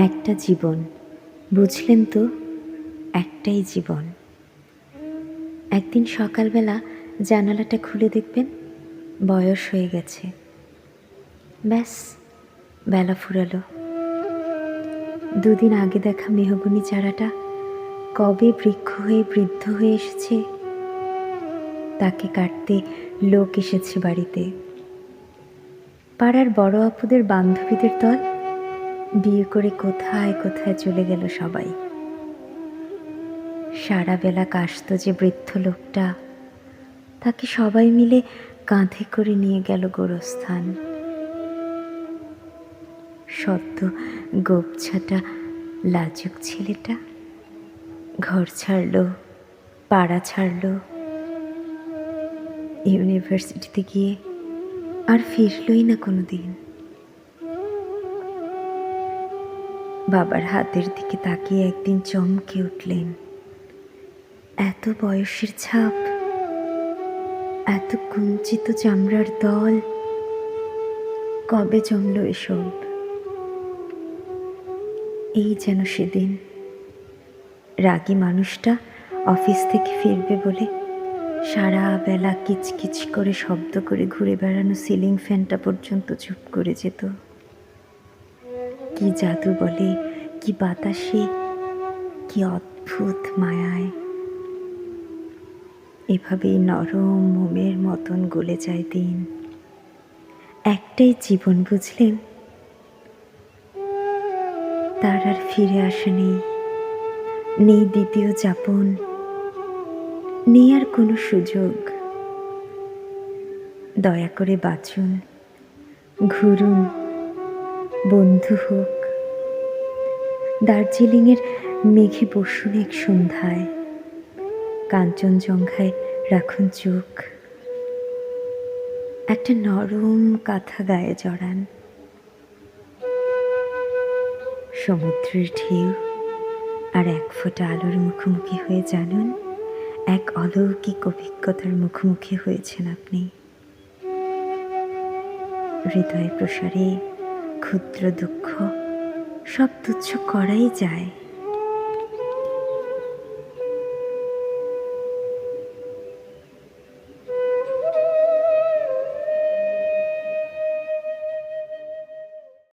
একটা জীবন, বুঝলেন তো? একটাই জীবন। একদিন সকালবেলা জানালাটা খুলে দেখবেন বয়স হয়ে গেছে। ব্যাস, বেলা ফুরালো। দুদিন আগে দেখা মেহগনি চারাটা কবে বৃক্ষ হয়ে বৃদ্ধ হয়ে এসেছে, তাকে কাটতে লোক এসেছে বাড়িতে। পাড়ার বড় আপুদের বান্ধবীদের দল বিয়ে করে কোথায় কোথায় চলে গেল সবাই। সারা বেলা কাশত যে বৃদ্ধ লোকটা, তাকে সবাই মিলে কাঁধে করে নিয়ে গেল গোরস্থান। সদ্য গোপছাটা লাজুক ছেলেটা ঘর ছাড়ল, পাড়া ছাড়ল, ইউনিভার্সিটিতে গিয়ে আর ফিরলই না কোনো দিন। বাবার হাতের দিকে তাকিয়ে একদিন চমকে উঠলেন। এত বয়সের ছাপ, এত কুঞ্চিত চামড়ার দল, কবে জমল এসব? এই যেন সেদিন রাগী মানুষটা অফিস থেকে ফিরবে বলে সারা বেলা কিচকিচ করে শব্দ করে ঘুরে বেড়ানো সিলিং ফ্যানটা পর্যন্ত চুপ করে যেত। কি জাদু বলে, কি বাতাসে, কি অদ্ভুত মায়ায়। এভাবেই নরম মোমের মতন গলে যায় দিন। একটাই জীবন, বুঝলেন? তার আর ফিরে আসা নেই, নেই দ্বিতীয় যাপন, নেই আর কোনো সুযোগ। দয়া করে বাঁচুন, ঘুরুন, বন্ধু হোক। দার্জিলিংয়ের মেঘে বসুন এক সন্ধ্যায়, কাঞ্চনজঙ্ঘায় রাখুন চোখ। একটা নরম কাঁথা গায়ে জড়ান। সমুদ্রের ঢেউ আর এক ফোঁটা আলোর মুখোমুখি হয়ে জানুন, এক অলৌকিক অভিজ্ঞতার মুখোমুখি হয়েছেন আপনি। হৃদয় প্রসারে ক্ষুদ্র দুঃখ সব তুচ্ছ করাই যায়।